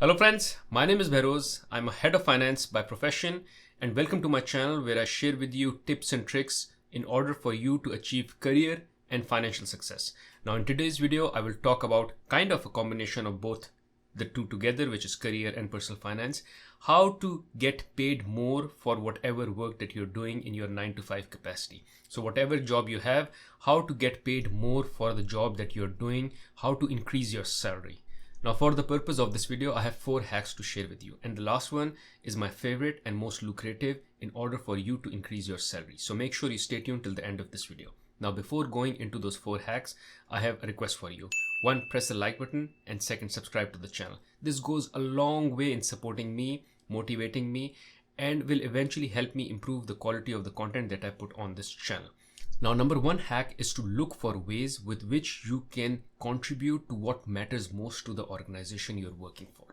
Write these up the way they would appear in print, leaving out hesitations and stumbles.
Hello friends, my name is Behroz. I'm a head of finance by profession and welcome to my channel where I share with you tips and tricks in order for you to achieve career and financial success. Now in today's video, I will talk about kind of a combination of both the two together, which is career and personal finance, how to get paid more for whatever work that you're doing in your 9 to 5 capacity. So whatever job you have, how to get paid more for the job that you're doing, how to increase your salary. Now for the purpose of this video, I have 4 hacks to share with you. And the last one is my favorite and most lucrative in order for you to increase your salary. So make sure you stay tuned till the end of this video. Now before going into those 4 hacks, I have a request for you. 1, press the like button, and 2nd, subscribe to the channel. This goes a long way in supporting me, motivating me, and will eventually help me improve the quality of the content that I put on this channel. Now, number 1 hack is to look for ways with which you can contribute to what matters most to the organization you're working for.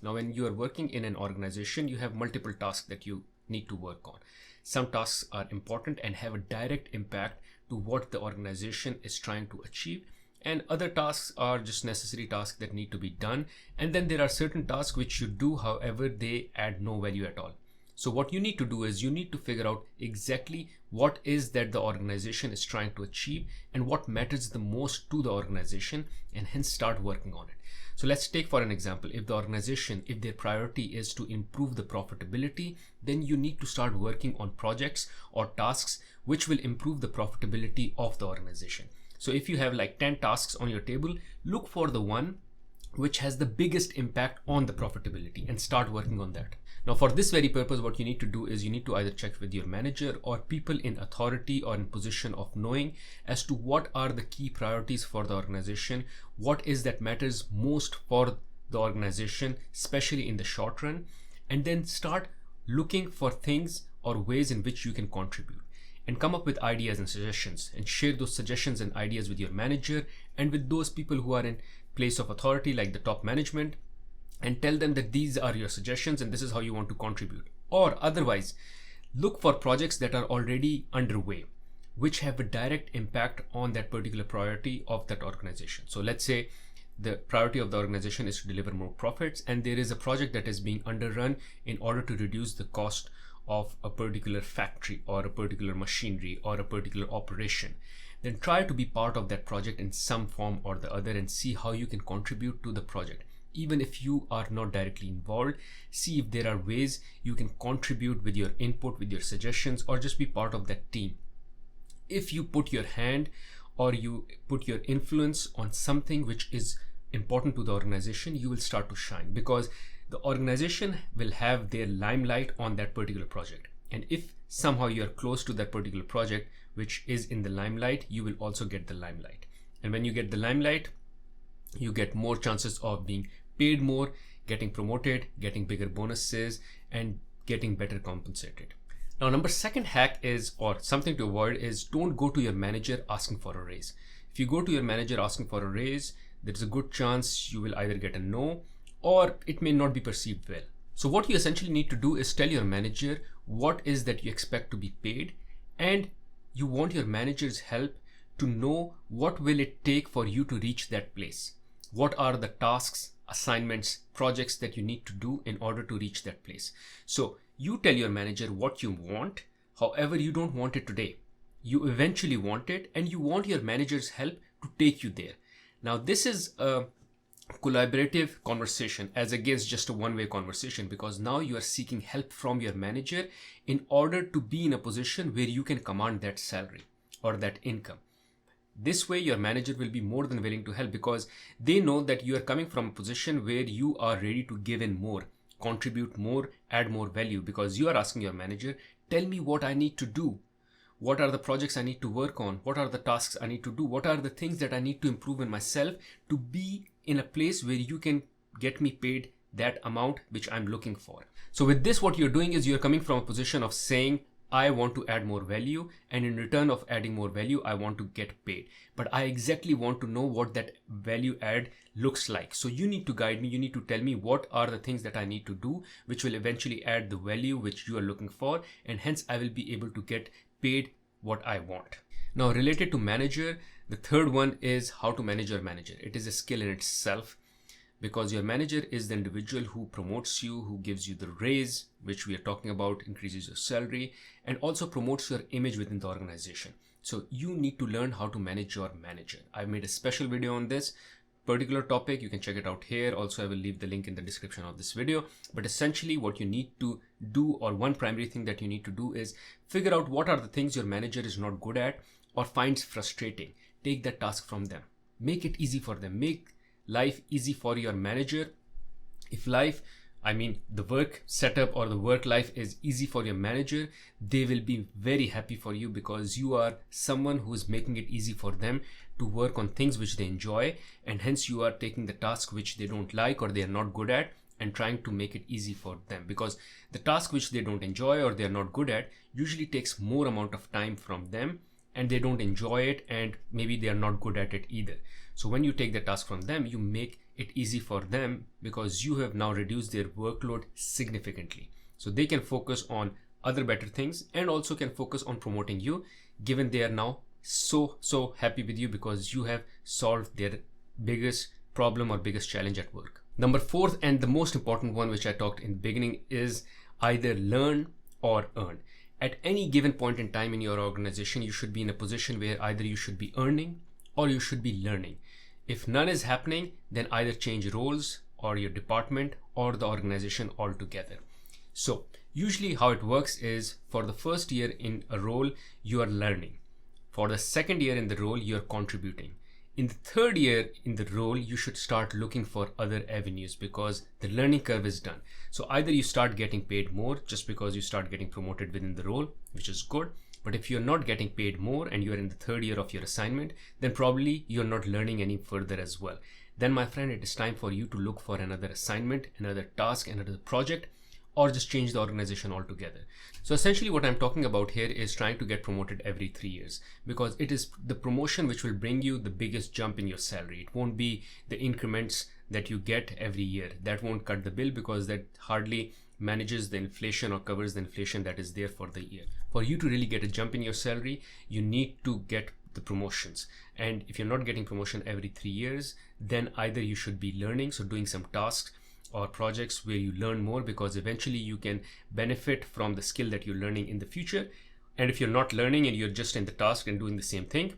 Now, when you are working in an organization, you have multiple tasks that you need to work on. Some tasks are important and have a direct impact to what the organization is trying to achieve. And other tasks are just necessary tasks that need to be done. And then there are certain tasks which you do, however, they add no value at all. So what you need to do is you need to figure out exactly what is that the organization is trying to achieve and what matters the most to the organization, and hence start working on it. So let's take for an example, if the organization, if their priority is to improve the profitability, then you need to start working on projects or tasks which will improve the profitability of the organization. So if you have like 10 tasks on your table, look for the one which has the biggest impact on the profitability and start working on that. Now for this very purpose, what you need to do is you need to either check with your manager or people in authority or in position of knowing as to what are the key priorities for the organization, what is that matters most for the organization, especially in the short run, and then start looking for things or ways in which you can contribute and come up with ideas and suggestions and share those suggestions and ideas with your manager and with those people who are in place of authority like the top management, and tell them that these are your suggestions and this is how you want to contribute. Or otherwise, look for projects that are already underway, which have a direct impact on that particular priority of that organization. So let's say the priority of the organization is to deliver more profits, and there is a project that is being underrun in order to reduce the cost of a particular factory or a particular machinery or a particular operation. Then try to be part of that project in some form or the other and see how you can contribute to the project. Even if you are not directly involved, see if there are ways you can contribute with your input, with your suggestions, or just be part of that team. If you put your hand or you put your influence on something which is important to the organization, you will start to shine because the organization will have their limelight on that particular project. And if somehow you are close to that particular project which is in the limelight, you will also get the limelight. And when you get the limelight, you get more chances of being paid more, getting promoted, getting bigger bonuses, and getting better compensated. Now, number 2nd hack is, or something to avoid, is don't go to your manager asking for a raise. If you go to your manager asking for a raise, there's a good chance you will either get a no or it may not be perceived well. So what you essentially need to do is tell your manager what is that you expect to be paid, and you want your manager's help to know what will it take for you to reach that place. What are the tasks, assignments, projects that you need to do in order to reach that place. So you tell your manager what you want, however you don't want it today. You eventually want it and you want your manager's help to take you there. Now this is a collaborative conversation as against just a one-way conversation, because now you are seeking help from your manager in order to be in a position where you can command that salary or that income. This way your manager will be more than willing to help because they know that you are coming from a position where you are ready to give in more, contribute more, add more value, because you are asking your manager, tell me what I need to do. What are the projects I need to work on? What are the tasks I need to do? What are the things that I need to improve in myself to be in a place where you can get me paid that amount which I'm looking for? So with this, what you're doing is you're coming from a position of saying, I want to add more value, and in return of adding more value, I want to get paid. But I exactly want to know what that value add looks like. So you need to guide me. You need to tell me what are the things that I need to do, which will eventually add the value which you are looking for. And hence I will be able to get paid what I want. Now, related to manager, the third one is how to manage your manager. It is a skill in itself. because your manager is the individual who promotes you, who gives you the raise, which we are talking about, increases your salary, and also promotes your image within the organization. So you need to learn how to manage your manager. I made a special video on this particular topic. You can check it out here. Also, I will leave the link in the description of this video. But essentially what you need to do, or one primary thing that you need to do, is figure out what are the things your manager is not good at or finds frustrating. Take that task from them. Make it easy for them. Make life easy for your manager. If the work setup or the work life is easy for your manager, they will be very happy for you, because you are someone who is making it easy for them to work on things which they enjoy, and hence you are taking the task which they don't like or they are not good at and trying to make it easy for them, because the task which they don't enjoy or they are not good at usually takes more amount of time from them, and they don't enjoy it, and maybe they are not good at it either. So when you take the task from them, you make it easy for them, because you have now reduced their workload significantly. So they can focus on other better things and also can focus on promoting you, given they are now so happy with you because you have solved their biggest problem or biggest challenge at work. Number 4, and the most important one, which I talked in the beginning, is either learn or earn. At any given point in time in your organization, you should be in a position where either you should be earning or you should be learning. If none is happening, then either change roles or your department or the organization altogether. So usually how it works is, for the first year in a role, you are learning. For the second year in the role, you're contributing. In the third year in the role, you should start looking for other avenues, because the learning curve is done. So either you start getting paid more just because you start getting promoted within the role, which is good. But if you're not getting paid more and you're in the third year of your assignment, then probably you're not learning any further as well. Then, my friend, it is time for you to look for another assignment, another task, another project, or just change the organization altogether. So essentially what I'm talking about here is trying to get promoted every 3 years, because it is the promotion which will bring you the biggest jump in your salary. It won't be the increments that you get every year. That won't cut the bill, because that hardly manages the inflation or covers the inflation that is there for the year. For you to really get a jump in your salary, you need to get the promotions. And if you're not getting promotion every 3 years, then either you should be learning, so doing some tasks or projects where you learn more, because eventually you can benefit from the skill that you're learning in the future. And if you're not learning and you're just in the task and doing the same thing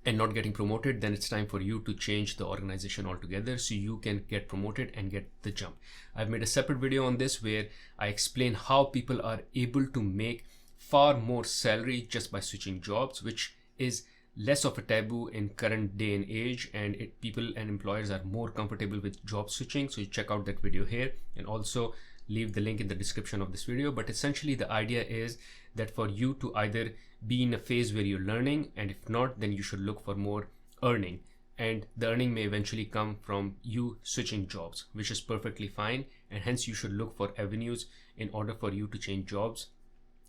and not getting promoted, then it's time for you to change the organization altogether so you can get promoted and get the jump. I've made a separate video on this where I explain how people are able to make far more salary just by switching jobs, which is less of a taboo in current day and age, and people and employers are more comfortable with job switching. So you check out that video here, and also leave the link in the description of this video. But essentially the idea is that for you to either be in a phase where you're learning, and if not, then you should look for more earning, and the earning may eventually come from you switching jobs, which is perfectly fine. And hence you should look for avenues in order for you to change jobs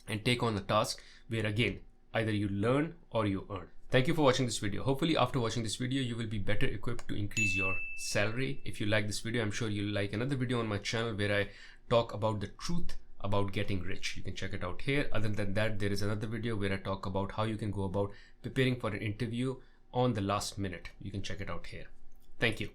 and take on a task where, again, either you learn or you earn. Thank you for watching this video. Hopefully after watching this video, you will be better equipped to increase your salary. If you like this video, I'm sure you'll like another video on my channel where I talk about the truth about getting rich. You can check it out here. Other than that, there is another video where I talk about how you can go about preparing for an interview on the last minute. You can check it out here. Thank you.